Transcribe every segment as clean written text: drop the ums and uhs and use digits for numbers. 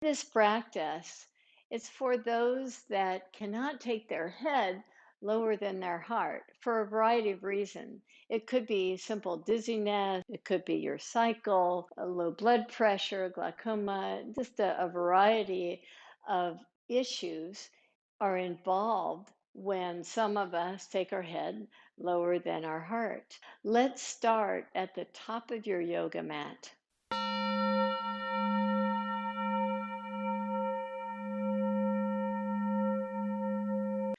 This practice, it's for those that cannot take their head lower than their heart for a variety of reasons. It could be simple dizziness, it could be your cycle, a low blood pressure, glaucoma, just a variety of issues are involved when some of us take our head lower than our heart. Let's start at the top of your yoga mat.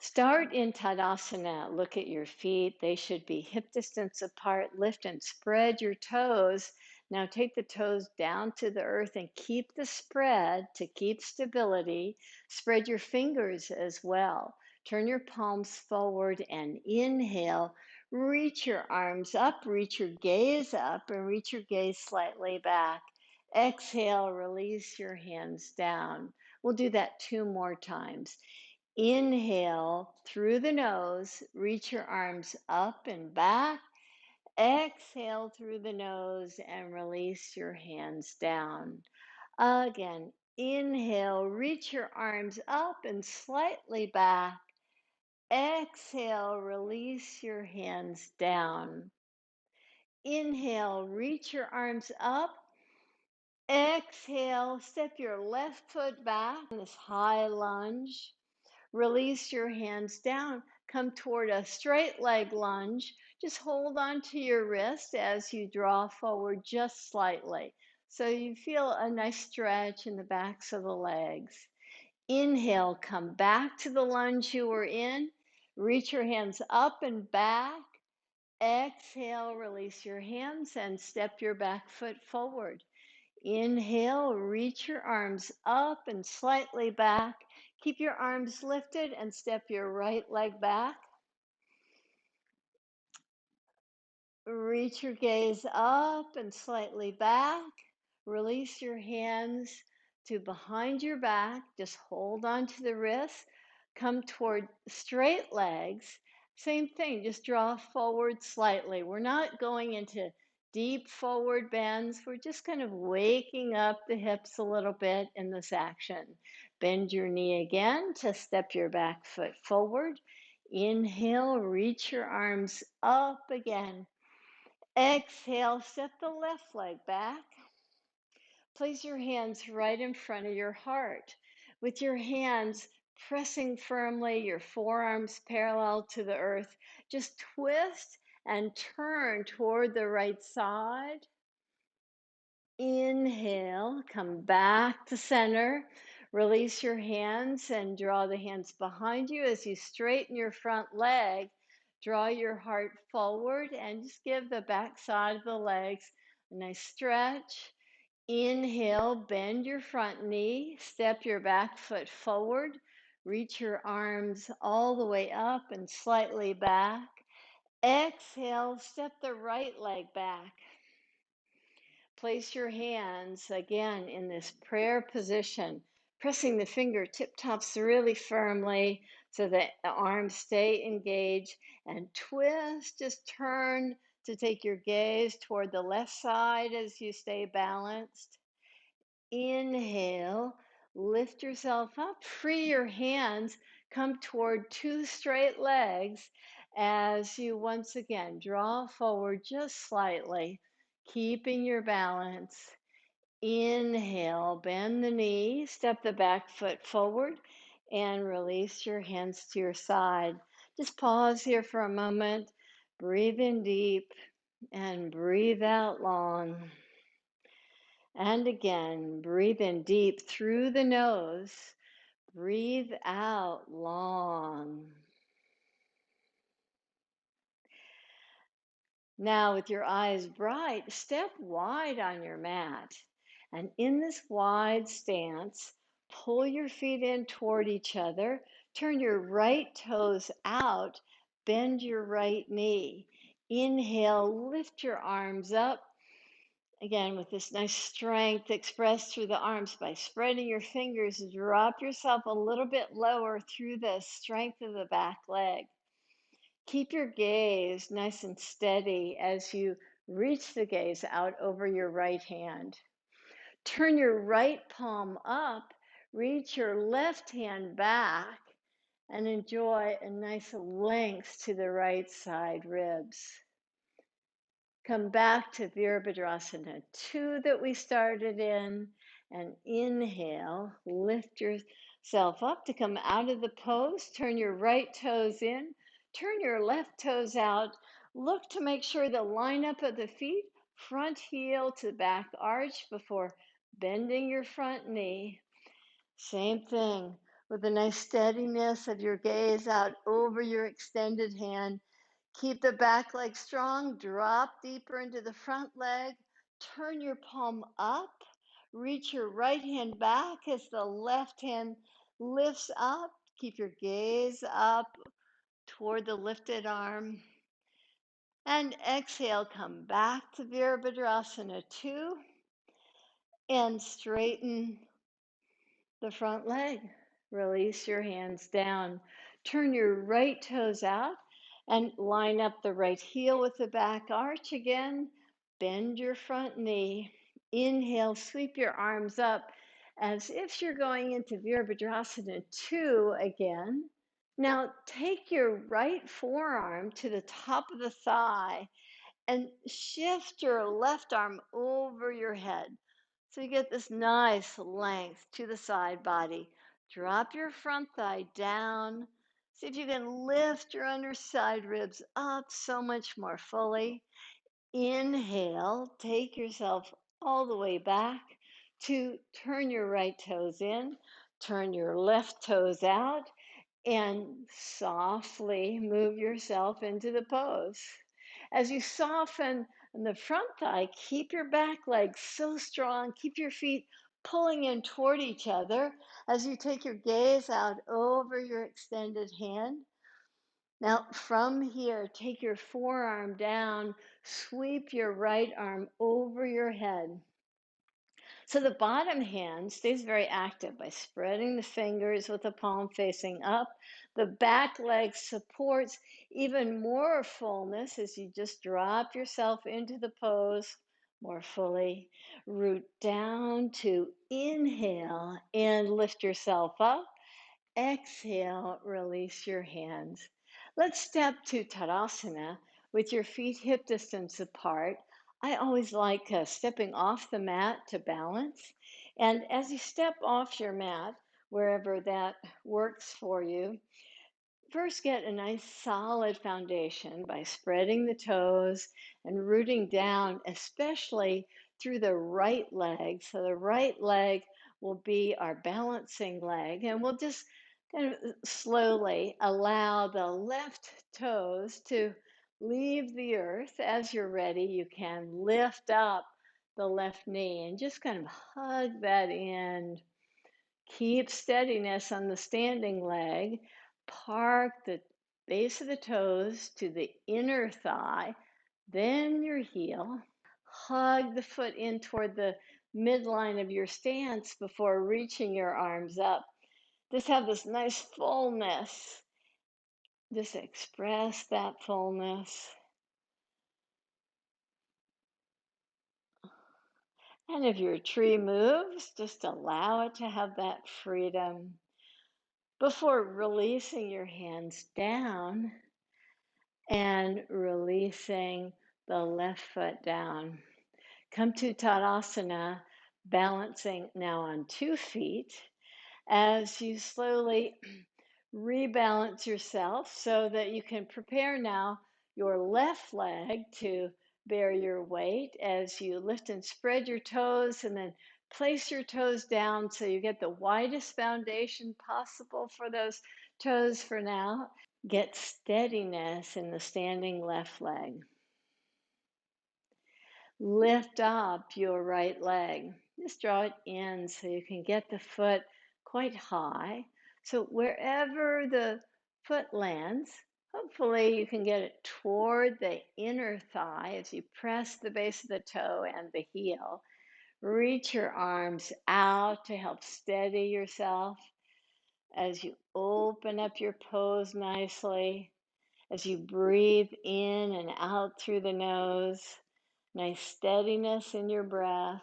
Start in Tadasana. Look at your feet. They should be hip distance apart. Lift and spread your toes. Now take the toes down to the earth and keep the spread to keep stability. Spread your fingers as well. Turn your palms forward and inhale. Reach your arms up, reach your gaze up, and reach your gaze slightly back. Exhale, release your hands down. We'll do that 2 more times. Inhale through the nose, reach your arms up and back. Exhale through the nose and release your hands down. Again, inhale, reach your arms up and slightly back. Exhale, release your hands down. Inhale, reach your arms up. Exhale, step your left foot back in this high lunge. Release your hands down. Come toward a straight leg lunge. Just hold on to your wrist as you draw forward just slightly. So you feel a nice stretch in the backs of the legs. Inhale, come back to the lunge you were in. Reach your hands up and back. Exhale, release your hands and step your back foot forward. Inhale, reach your arms up and slightly back. Keep your arms lifted and step your right leg back. Reach your gaze up and slightly back. Release your hands to behind your back. Just hold on to the wrists. Come toward straight legs. Same thing, just draw forward slightly. We're not going into deep forward bends. We're just kind of waking up the hips a little bit in this action. Bend your knee again to step your back foot forward. Inhale, reach your arms up again. Exhale, step the left leg back. Place your hands right in front of your heart. With your hands pressing firmly, your forearms parallel to the earth, just twist and turn toward the right side. Inhale, come back to center. Release your hands and draw the hands behind you as you straighten your front leg. Draw your heart forward and just give the back side of the legs a nice stretch. Inhale, bend your front knee, step your back foot forward, reach your arms all the way up and slightly back. Exhale, step the right leg back. Place your hands again in this prayer position, pressing the fingertip tops really firmly so that the arms stay engaged, and twist, just turn to take your gaze toward the left side as you stay balanced. Inhale, lift yourself up, free your hands, come toward 2 straight legs as you once again draw forward just slightly, keeping your balance. Inhale, bend the knee, step the back foot forward, and release your hands to your side. Just pause here for a moment, breathe in deep, and breathe out long. And again, breathe in deep through the nose, breathe out long. Now, with your eyes bright, step wide on your mat. And in this wide stance, pull your feet in toward each other, turn your right toes out, bend your right knee. Inhale, lift your arms up. Again, with this nice strength expressed through the arms by spreading your fingers, drop yourself a little bit lower through the strength of the back leg. Keep your gaze nice and steady as you reach the gaze out over your right hand. Turn your right palm up, reach your left hand back, and enjoy a nice length to the right side ribs. Come back to Virabhadrasana 2 that we started in, and inhale, lift yourself up to come out of the pose. Turn your right toes in, turn your left toes out. Look to make sure the lineup of the feet, front heel to back arch before bending your front knee. Same thing with a nice steadiness of your gaze out over your extended hand. Keep the back leg strong, drop deeper into the front leg, turn your palm up, reach your right hand back as the left hand lifts up. Keep your gaze up toward the lifted arm. And exhale, come back to Virabhadrasana 2 and straighten the front leg. Release your hands down. Turn your right toes out and line up the right heel with the back arch again. Bend your front knee. Inhale, sweep your arms up as if you're going into Virabhadrasana 2 again. Now take your right forearm to the top of the thigh and shift your left arm over your head. So you get this nice length to the side body. Drop your front thigh down. See if you can lift your underside ribs up so much more fully. Inhale, take yourself all the way back to turn your right toes in, turn your left toes out, and softly move yourself into the pose. As you soften the front thigh, keep your back leg so strong, keep your feet pulling in toward each other as you take your gaze out over your extended hand. Now, from here, take your forearm down, sweep your right arm over your head. So the bottom hand stays very active by spreading the fingers with the palm facing up. The back leg supports even more fullness as you just drop yourself into the pose more fully. Root down to inhale and lift yourself up. Exhale, release your hands. Let's step to Tadasana with your feet hip distance apart. I always like stepping off the mat to balance. And as you step off your mat, wherever that works for you, first get a nice solid foundation by spreading the toes and rooting down, especially through the right leg. So the right leg will be our balancing leg, and we'll just kind of slowly allow the left toes to leave the earth. As you're ready, you can lift up the left knee and just kind of hug that in. Keep steadiness on the standing leg. Park the base of the toes to the inner thigh, then your heel. Hug the foot in toward the midline of your stance before reaching your arms up. Just have this nice fullness. Just express that fullness. And if your tree moves, just allow it to have that freedom. Before releasing your hands down and releasing the left foot down. Come to Tadasana, balancing now on 2 feet as you slowly rebalance yourself so that you can prepare now your left leg to bear your weight as you lift and spread your toes and then place your toes down so you get the widest foundation possible for those toes for now. Get steadiness in the standing left leg. Lift up your right leg. Just draw it in so you can get the foot quite high. So wherever the foot lands, hopefully you can get it toward the inner thigh as you press the base of the toe and the heel. Reach your arms out to help steady yourself as you open up your pose nicely. As you breathe in and out through the nose, nice steadiness in your breath.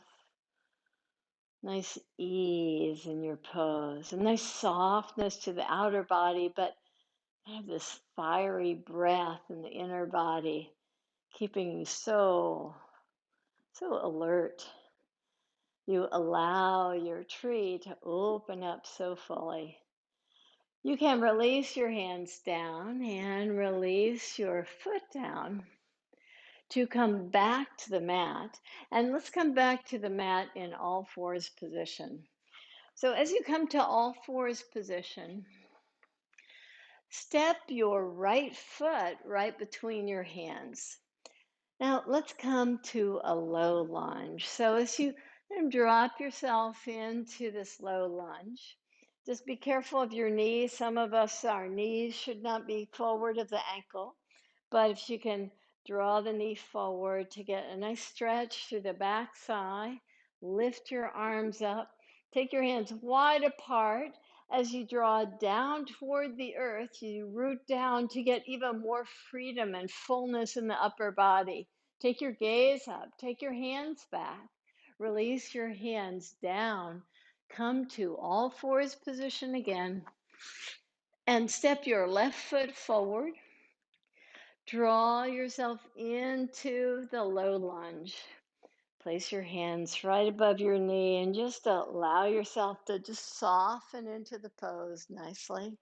Nice ease in your pose, a nice softness to the outer body, but have this fiery breath in the inner body, keeping you so alert. You allow your tree to open up so fully. You can release your hands down and release your foot down to come back to the mat. And let's come back to the mat in all fours position. So as you come to all fours position, step your right foot right between your hands. Now let's come to a low lunge. So as you drop yourself into this low lunge, just be careful of your knees. Some of us, our knees should not be forward of the ankle, but if you can draw the knee forward to get a nice stretch through the back thigh, lift your arms up, take your hands wide apart. As you draw down toward the earth, you root down to get even more freedom and fullness in the upper body. Take your gaze up, take your hands back, release your hands down, come to all fours position again, and step your left foot forward. Draw yourself into the low lunge. Place your hands right above your knee and just allow yourself to just soften into the pose nicely.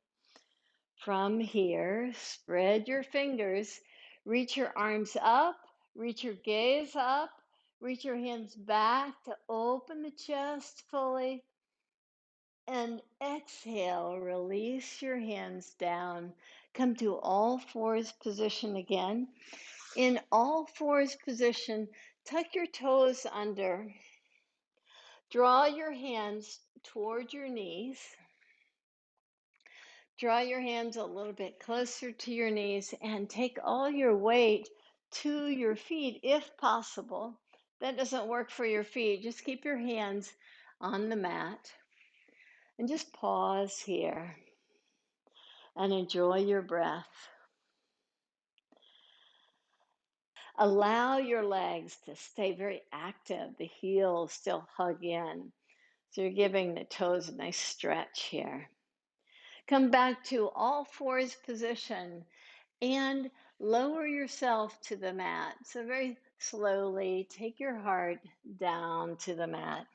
From here, spread your fingers, reach your arms up, reach your gaze up, reach your hands back to open the chest fully, and exhale, release your hands down. Come to all fours position again. In all fours position, tuck your toes under. Draw your hands toward your knees. Draw your hands a little bit closer to your knees and take all your weight to your feet if possible. That doesn't work for your feet. Just keep your hands on the mat and just pause here and enjoy your breath. Allow your legs to stay very active. The heels still hug in. So you're giving the toes a nice stretch here. Come back to all fours position and lower yourself to the mat. So very slowly take your heart down to the mat.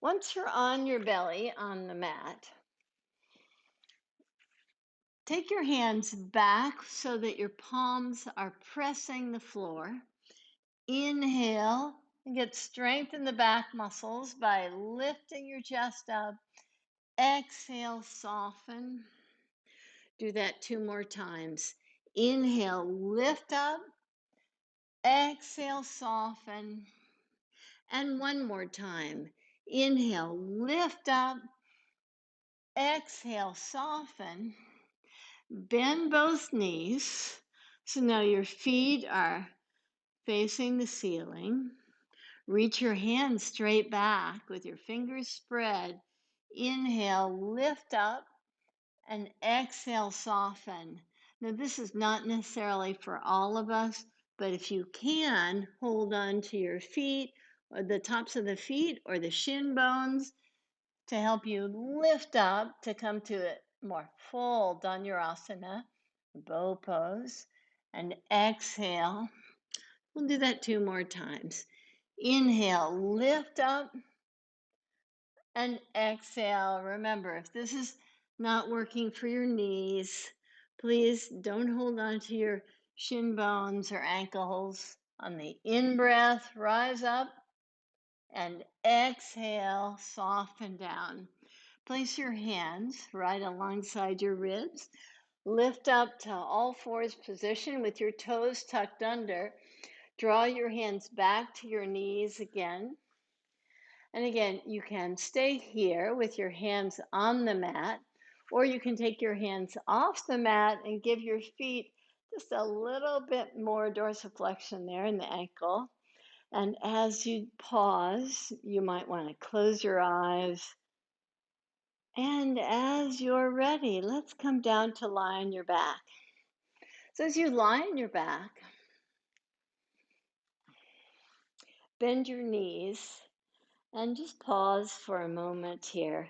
Once you're on your belly on the mat, take your hands back so that your palms are pressing the floor. Inhale and get strength in the back muscles by lifting your chest up. Exhale, soften. Do that 2 more times. Inhale, lift up. Exhale, soften. And 1 more time. Inhale, lift up. Exhale, soften. Bend both knees. So now your feet are facing the ceiling. Reach your hands straight back with your fingers spread. Inhale, lift up, and exhale, soften. Now, this is not necessarily for all of us, but if you can, hold on to your feet or the tops of the feet or the shin bones to help you lift up to come to a more full dhanurasana, bow pose, and exhale. We'll do that 2 more times. Inhale, lift up, and exhale. Remember, if this is not working for your knees, please don't hold on to your shin bones or ankles. On the in-breath, rise up, and exhale, soften down. Place your hands right alongside your ribs. Lift up to all fours position with your toes tucked under. Draw your hands back to your knees again. And again, you can stay here with your hands on the mat, or you can take your hands off the mat and give your feet just a little bit more dorsiflexion there in the ankle. And as you pause, you might want to close your eyes. And as you're ready, let's come down to lie on your back. So as you lie on your back, bend your knees And just pause for a moment here.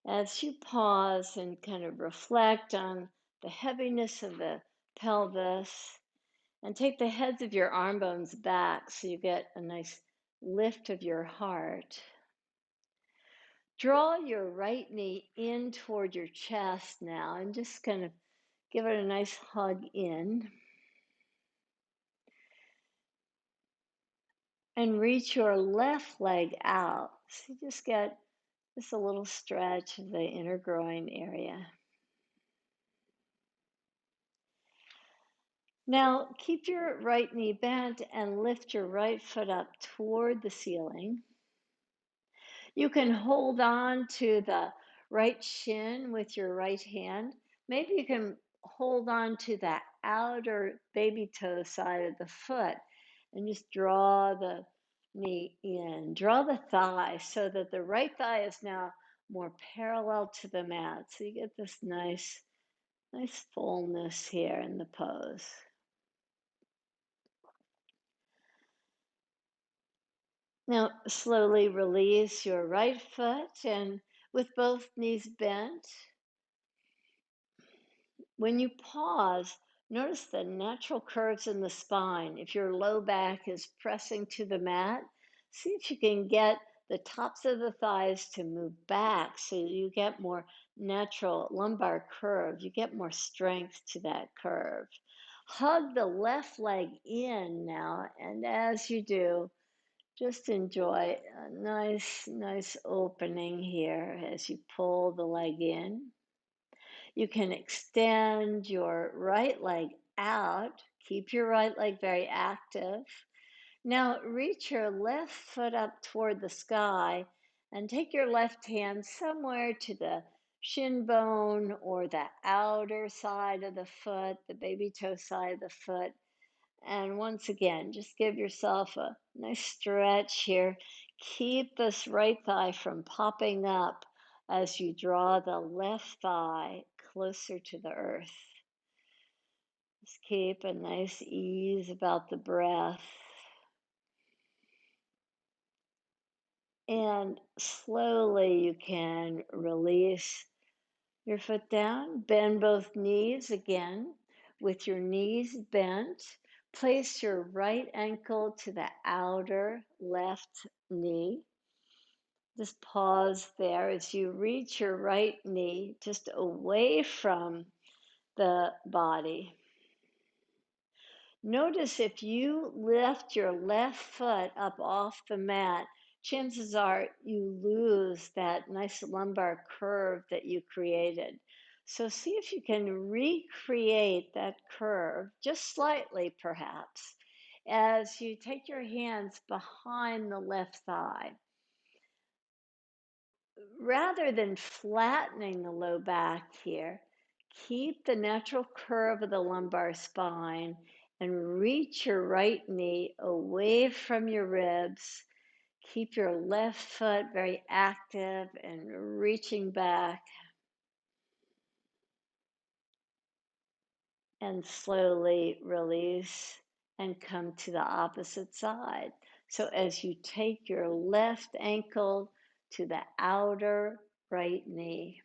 As you pause and kind of reflect on the heaviness of the pelvis, and take the heads of your arm bones back so you get a nice lift of your heart. Draw your right knee in toward your chest now and just kind of give it a nice hug in. And reach your left leg out. So you just get just a little stretch of the inner groin area. Now keep your right knee bent and lift your right foot up toward the ceiling. You can hold on to the right shin with your right hand. Maybe you can hold on to the outer baby toe side of the foot and just draw the knee in. Draw the thigh so that the right thigh is now more parallel to the mat. So you get this nice fullness here in the pose. Now, slowly release your right foot and with both knees bent. When you pause, notice the natural curves in the spine. If your low back is pressing to the mat, see if you can get the tops of the thighs to move back so you get more natural lumbar curve. You get more strength to that curve. Hug the left leg in now, and as you do, just enjoy a nice opening here as you pull the leg in. You can extend your right leg out. Keep your right leg very active. Now reach your left foot up toward the sky and take your left hand somewhere to the shin bone or the outer side of the foot, the baby toe side of the foot. And once again, just give yourself a nice stretch here. Keep this right thigh from popping up as you draw the left thigh closer to the earth. Just keep a nice ease about the breath. And slowly you can release your foot down, bend both knees again. With your knees bent, place your right ankle to the outer left knee. Just pause there as you reach your right knee just away from the body. Notice if you lift your left foot up off the mat, chances are you lose that nice lumbar curve that you created. So see if you can recreate that curve, just slightly perhaps, as you take your hands behind the left thigh. Rather than flattening the low back here, keep the natural curve of the lumbar spine and reach your right knee away from your ribs. Keep your left foot very active and reaching back. And slowly release and come to the opposite side. So as you take your left ankle to the outer right knee,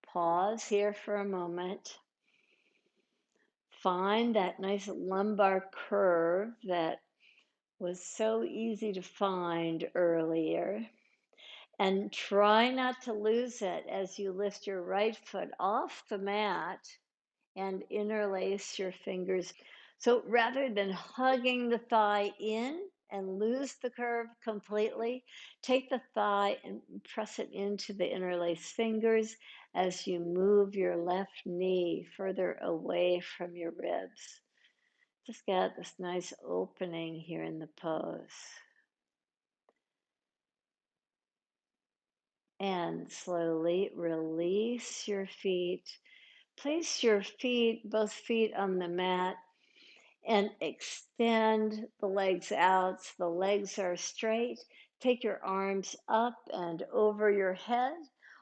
pause here for a moment. Find that nice lumbar curve that was so easy to find earlier. And try not to lose it as you lift your right foot off the mat and interlace your fingers. So rather than hugging the thigh in and lose the curve completely, take the thigh and press it into the interlaced fingers as you move your left knee further away from your ribs. Just get this nice opening here in the pose. And slowly release your feet. Place your feet, both feet on the mat, and extend the legs out so the legs are straight. Take your arms up and over your head.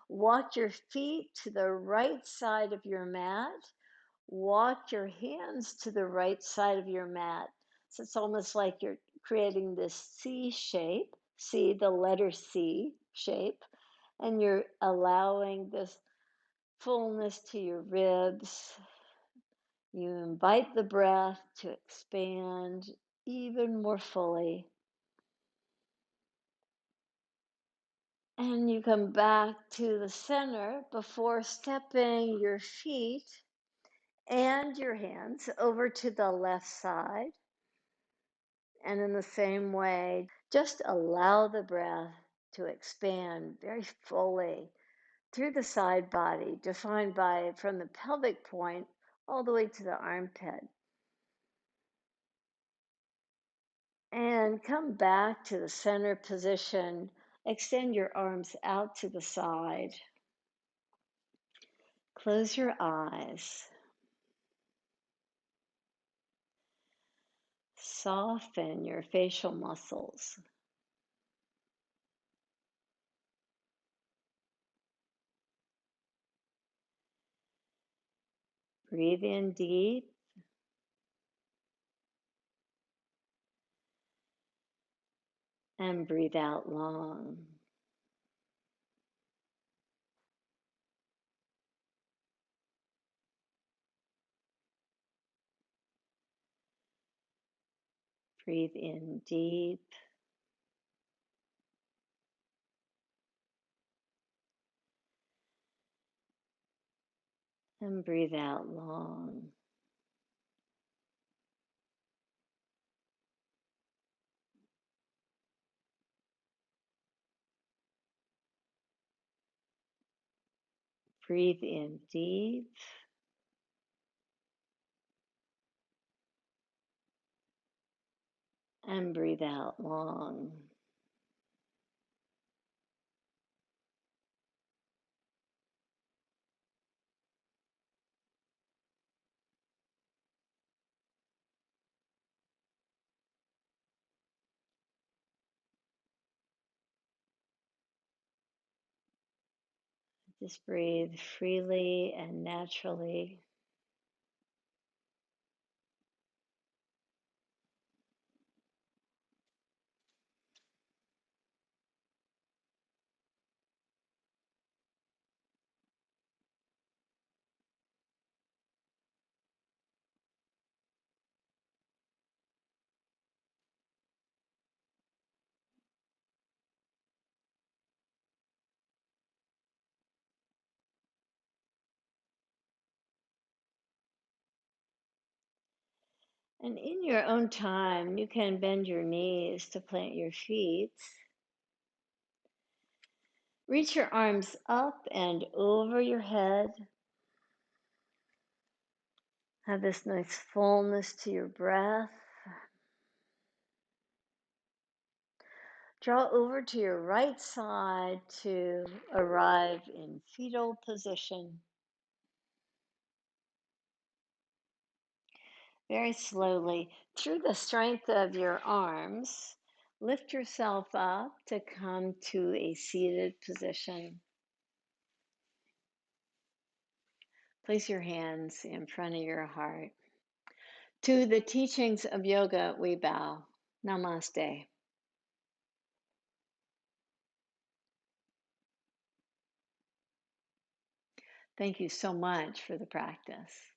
Walk your feet to the right side of your mat. Walk your hands to the right side of your mat. So it's almost like you're creating this C shape. C, the letter C shape, and you're allowing this fullness to your ribs. You invite the breath to expand even more fully. And you come back to the center before stepping your feet and your hands over to the left side. And in the same way, just allow the breath to expand very fully through the side body, defined by from the pelvic point all the way to the armpit. And come back to the center position. Extend your arms out to the side. Close your eyes. Soften your facial muscles. Breathe in deep. And breathe out long. Breathe in deep. And breathe out long. Breathe in deep. And breathe out long. Just breathe freely and naturally. And in your own time, you can bend your knees to plant your feet. Reach your arms up and over your head. Have this nice fullness to your breath. Draw over to your right side to arrive in fetal position. Very slowly, through the strength of your arms, lift yourself up to come to a seated position. Place your hands in front of your heart. To the teachings of yoga, we bow. Namaste. Thank you so much for the practice.